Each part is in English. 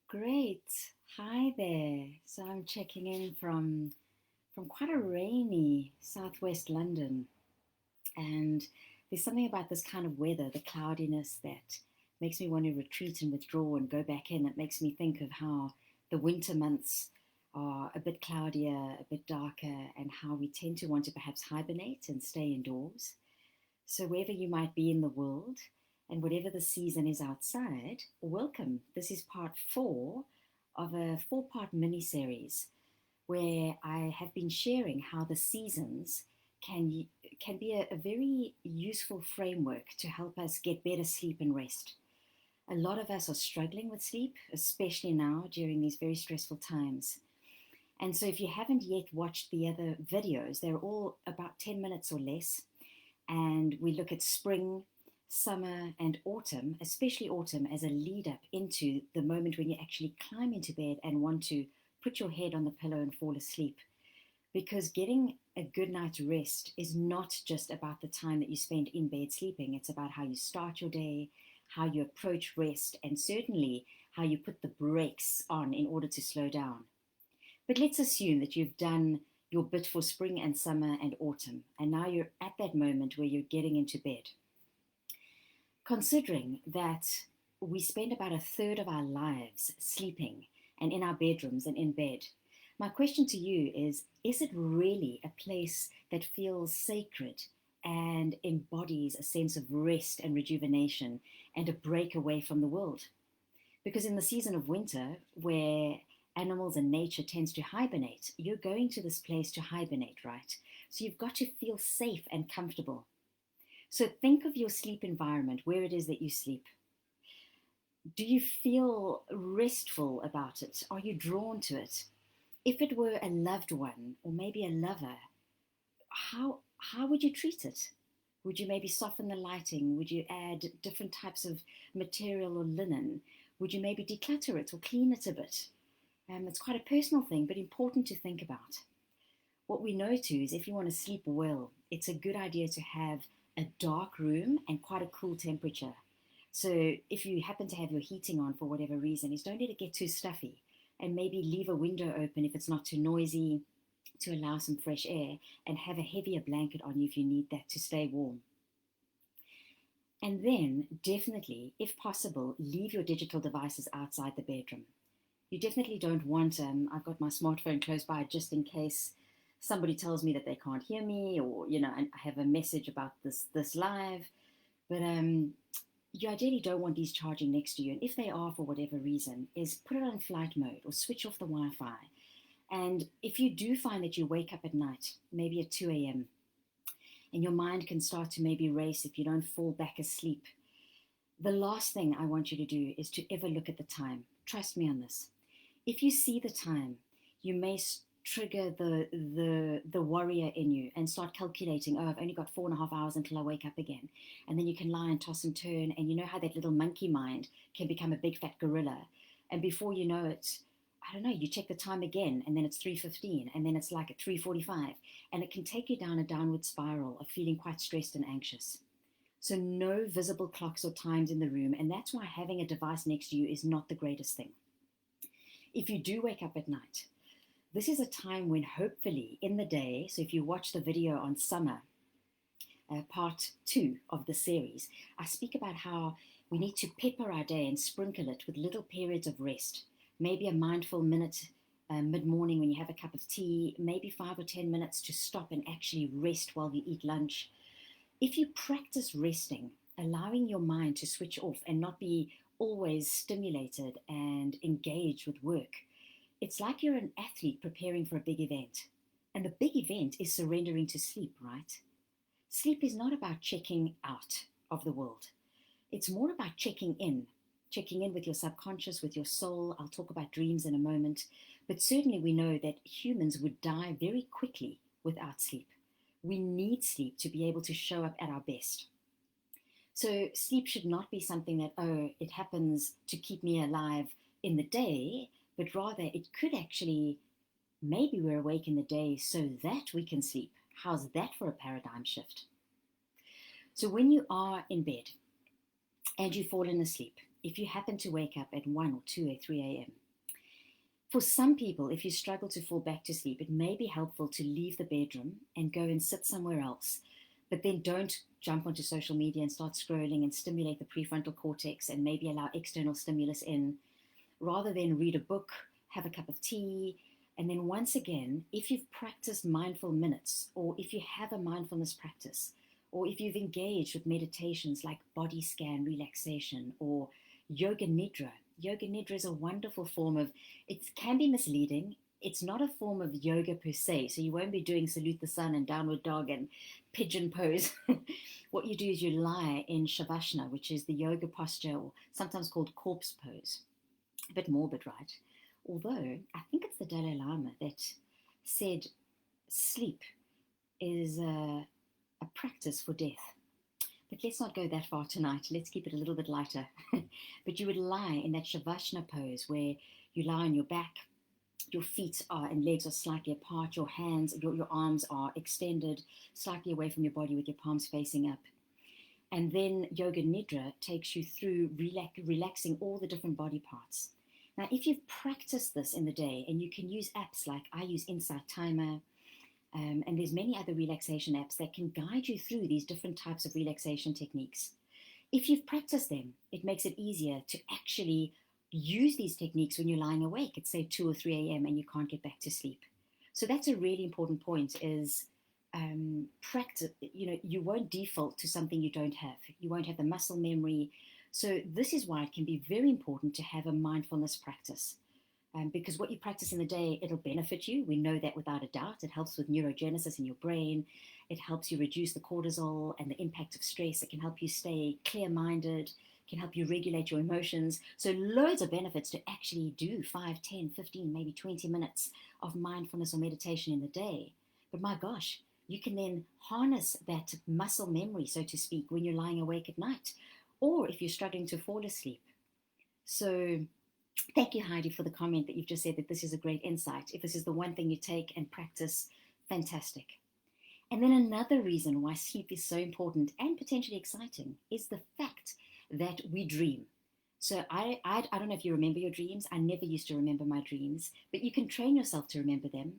Great. Hi there. So I'm checking in from quite a rainy southwest London, and there's something about this kind of weather, the cloudiness, that makes me want to retreat and withdraw and go back in. It makes me think of how the winter months are a bit cloudier, a bit darker, and how we tend to want to perhaps hibernate and stay indoors. So, wherever you might be in the world and whatever the season is outside, welcome. This is part four of a four-part mini series where I have been sharing how the seasons can, can be a very useful framework to help us get better sleep and rest. A lot of us are struggling with sleep, especially now during these very stressful times. And so, if you haven't yet watched the other videos, they're all about 10 minutes or less, and we look at spring, summer, and autumn, especially autumn, as a lead up into the moment when you actually climb into bed and want to put your head on the pillow and fall asleep. Because getting a good night's rest is not just about the time that you spend in bed sleeping, it's about how you start your day, how you approach rest, and certainly how you put the brakes on in order to slow down. But let's assume that you've done your bit for spring and summer and autumn, and now you're at that moment where you're getting into bed. Considering that we spend about a third of our lives sleeping and in our bedrooms and in bed, my question to you is it really a place that feels sacred and embodies a sense of rest and rejuvenation and a break away from the world? Because in the season of winter, where animals and nature tends to hibernate, you're going to this place to hibernate, right? So you've got to feel safe and comfortable. So think of your sleep environment, where it is that you sleep. Do you feel restful about it? Are you drawn to it? If it were a loved one or maybe a lover, how would you treat it? Would you maybe soften the lighting? Would you add different types of material or linen? Would you maybe declutter it or clean it a bit? It's quite a personal thing, but important to think about. What we know too is if you want to sleep well, it's a good idea to have a dark room and quite a cool temperature. So if you happen to have your heating on for whatever reason, is don't let it get too stuffy, and maybe leave a window open if it's not too noisy to allow some fresh air, and have a heavier blanket on you if you need that to stay warm. And then definitely, if possible, leave your digital devices outside the bedroom. You definitely don't want, I've got my smartphone close by just in case somebody tells me that they can't hear me, or, I have a message about this live. But you ideally don't want these charging next to you. And if they are for whatever reason, is put it on flight mode or switch off the Wi-Fi. And if you do find that you wake up at night, maybe at 2 a.m., and your mind can start to maybe race if you don't fall back asleep, the last thing I want you to do is to ever look at the time. Trust me on this. If you see the time, you may trigger the warrior in you and start calculating, oh, I've only got 4.5 hours until I wake up again. And then you can lie and toss and turn, and you know how that little monkey mind can become a big fat gorilla. And before you know it, I don't know, you check the time again, and then it's 3:15, and then it's like at 3:45, and it can take you down a downward spiral of feeling quite stressed and anxious. So no visible clocks or times in the room, and that's why having a device next to you is not the greatest thing. If you do wake up at night, this is a time when hopefully in the day, so if you watch the video on summer, part two of the series, I speak about how we need to pepper our day and sprinkle it with little periods of rest. Maybe a mindful minute mid-morning when you have a cup of tea, maybe 5 or 10 minutes to stop and actually rest while you eat lunch. If you practice resting, allowing your mind to switch off and not be always stimulated and engaged with work, it's like you're an athlete preparing for a big event. And the big event is surrendering to sleep, right? Sleep is not about checking out of the world. It's more about checking in with your subconscious, with your soul. I'll talk about dreams in a moment. But certainly we know that humans would die very quickly without sleep. We need sleep to be able to show up at our best. So sleep should not be something that, oh, it happens to keep me alive in the day, but rather it could actually, maybe we're awake in the day so that we can sleep. How's that for a paradigm shift? So when you are in bed and you've fallen asleep, if you happen to wake up at 1 or 2 or 3 a.m. For some people, if you struggle to fall back to sleep, it may be helpful to leave the bedroom and go and sit somewhere else, but then don't jump onto social media and start scrolling and stimulate the prefrontal cortex and maybe allow external stimulus in. Rather than read a book, have a cup of tea, and then once again, if you've practiced mindful minutes, or if you have a mindfulness practice, or if you've engaged with meditations like body scan relaxation or yoga nidra. Yoga nidra is a wonderful form of, it can be misleading. It's not a form of yoga per se, so you won't be doing salute the sun and downward dog and pigeon pose. What you do is you lie in shavasana, which is the yoga posture, or sometimes called corpse pose. A bit morbid, right? Although I think it's the Dalai Lama that said sleep is a practice for death. But let's not go that far tonight. Let's keep it a little bit lighter. But you would lie in that shavasana pose where you lie on your back, your feet are and legs are slightly apart, your hands, your arms are extended slightly away from your body with your palms facing up. And then Yoga Nidra takes you through relaxing all the different body parts. Now, if you've practiced this in the day, and you can use apps like I use Insight Timer, and there's many other relaxation apps that can guide you through these different types of relaxation techniques. If you've practiced them, it makes it easier to actually use these techniques when you're lying awake at say 2 or 3 a.m. and you can't get back to sleep. So that's a really important point is practice. You won't default to something you don't have. You won't have the muscle memory. So this is why it can be very important to have a mindfulness practice. Because what you practice in the day, it'll benefit you. We know that without a doubt. It helps with neurogenesis in your brain. It helps you reduce the cortisol and the impact of stress. It can help you stay clear-minded, can help you regulate your emotions. So loads of benefits to actually do 5, 10, 15, maybe 20 minutes of mindfulness or meditation in the day. But my gosh, you can then harness that muscle memory, so to speak, when you're lying awake at night, or if you're struggling to fall asleep. So thank you, Heidi, for the comment that you've just said that this is a great insight. If this is the one thing you take and practice, fantastic. And then another reason why sleep is so important and potentially exciting is the fact that we dream. So I don't know if you remember your dreams. I never used to remember my dreams, but you can train yourself to remember them.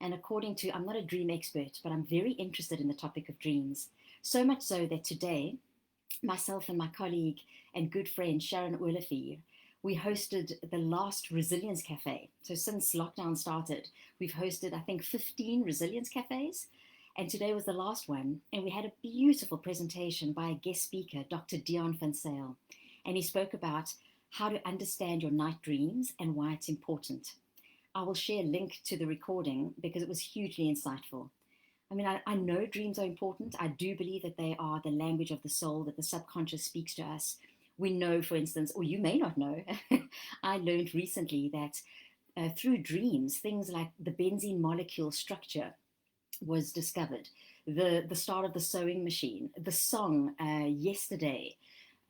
And according to, I'm not a dream expert, but I'm very interested in the topic of dreams. So much so that today, myself and my colleague and good friend Sharon Urlafi, we hosted the last Resilience Cafe. So since lockdown started, we've hosted, I think, 15 Resilience Cafes. And today was the last one. And we had a beautiful presentation by a guest speaker, Dr. Dion van Zyl. And he spoke about how to understand your night dreams and why it's important. I will share a link to the recording because it was hugely insightful. I mean, I know dreams are important. I do believe that they are the language of the soul, that the subconscious speaks to us. We know, for instance, or you may not know, I learned recently that through dreams, things like the benzene molecule structure was discovered, the start of the sewing machine, the song Yesterday,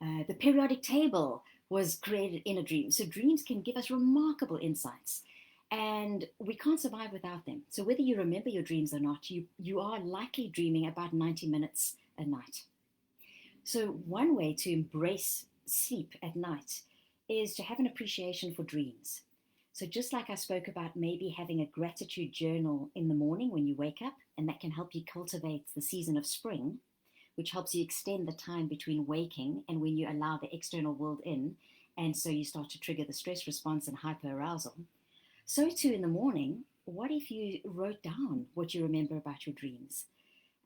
the periodic table was created in a dream. So dreams can give us remarkable insights. And we can't survive without them. So whether you remember your dreams or not, you are likely dreaming about 90 minutes a night. So one way to embrace sleep at night is to have an appreciation for dreams. So just like I spoke about maybe having a gratitude journal in the morning when you wake up, and that can help you cultivate the season of spring, which helps you extend the time between waking and when you allow the external world in, and so you start to trigger the stress response and hyperarousal. So too in the morning, what if you wrote down what you remember about your dreams?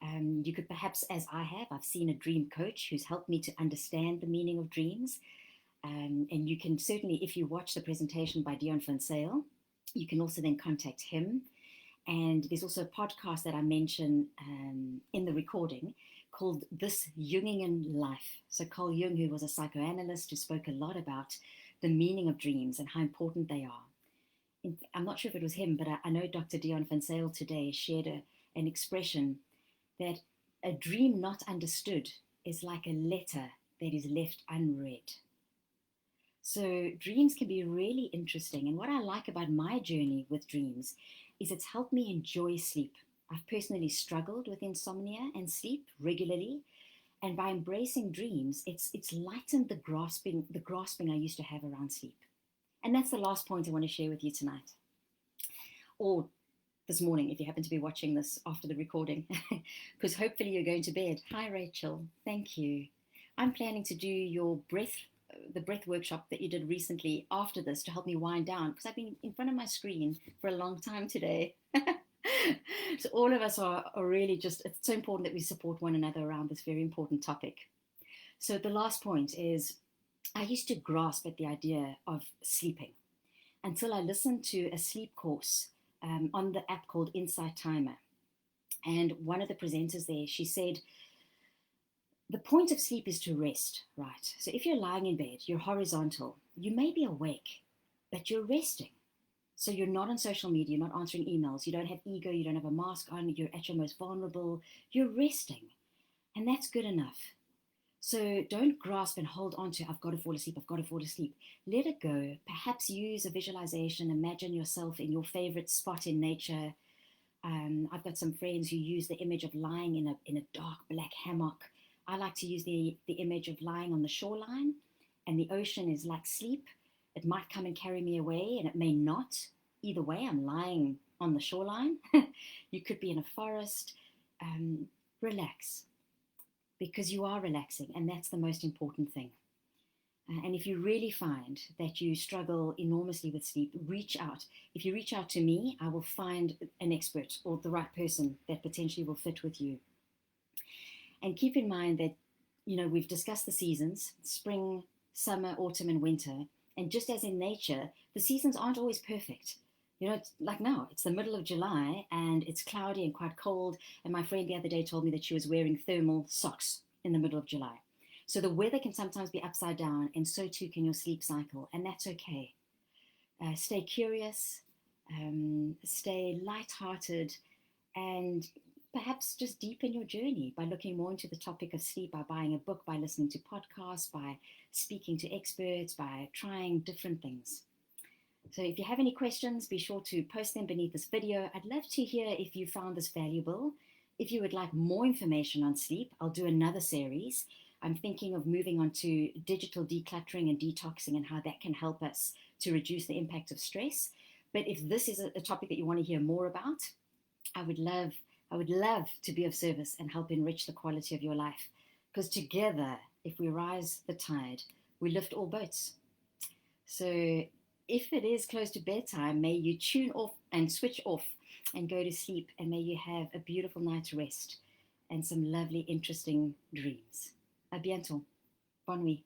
You could perhaps, as I have, I've seen a dream coach who's helped me to understand the meaning of dreams. And you can certainly, if you watch the presentation by Dion van Zyl, you can also then contact him. And there's also a podcast that I mention in the recording called This Jungian Life. So Carl Jung, who was a psychoanalyst who spoke a lot about the meaning of dreams and how important they are. I'm not sure if it was him, but I know Dr. Dion van Zyl today shared an expression that a dream not understood is like a letter that is left unread. So dreams can be really interesting. And what I like about my journey with dreams is it's helped me enjoy sleep. I've personally struggled with insomnia and sleep regularly. And by embracing dreams, it's lightened the grasping I used to have around sleep. And that's the last point I want to share with you tonight, or this morning if you happen to be watching this after the recording, because hopefully you're going to bed. Hi, Rachel. Thank you. I'm planning to do the breath workshop that you did recently after this to help me wind down, because I've been in front of my screen for a long time today. So all of us are really just, it's so important that we support one another around this very important topic. So the last point is, I used to grasp at the idea of sleeping until I listened to a sleep course on the app called Insight Timer. And one of the presenters there, she said, the point of sleep is to rest, right? So if you're lying in bed, you're horizontal, you may be awake, but you're resting. So you're not on social media, you're not answering emails, you don't have ego, you don't have a mask on, you're at your most vulnerable, you're resting. And that's good enough. So don't grasp and hold on to, I've got to fall asleep, I've got to fall asleep. Let it go. Perhaps use a visualization, imagine yourself in your favorite spot in nature. I've got some friends who use the image of lying in a dark black hammock. I like to use the image of lying on the shoreline, and the ocean is like sleep. It might come and carry me away, and it may not. Either way, I'm lying on the shoreline. You could be in a forest. Relax, because you are relaxing, and that's the most important thing. And if you really find that you struggle enormously with sleep, reach out. If you reach out to me, I will find an expert or the right person that potentially will fit with you. And keep in mind that, we've discussed the seasons, spring, summer, autumn, and winter. And just as in nature, the seasons aren't always perfect. Like now, it's the middle of July and it's cloudy and quite cold. And my friend the other day told me that she was wearing thermal socks in the middle of July. So the weather can sometimes be upside down, and so too can your sleep cycle. And that's okay. Stay curious, stay lighthearted, and perhaps just deepen your journey by looking more into the topic of sleep, by buying a book, by listening to podcasts, by speaking to experts, by trying different things. So if you have any questions, be sure to post them beneath this video. I'd love to hear if you found this valuable. If you would like more information on sleep, I'll do another series. I'm thinking of moving on to digital decluttering and detoxing and how that can help us to reduce the impact of stress. But if this is a topic that you want to hear more about, I would love to be of service and help enrich the quality of your life. Because together, if we rise the tide, we lift all boats. So if it is close to bedtime, may you tune off and switch off and go to sleep, and may you have a beautiful night's rest and some lovely, interesting dreams. A bientôt. Bonne nuit.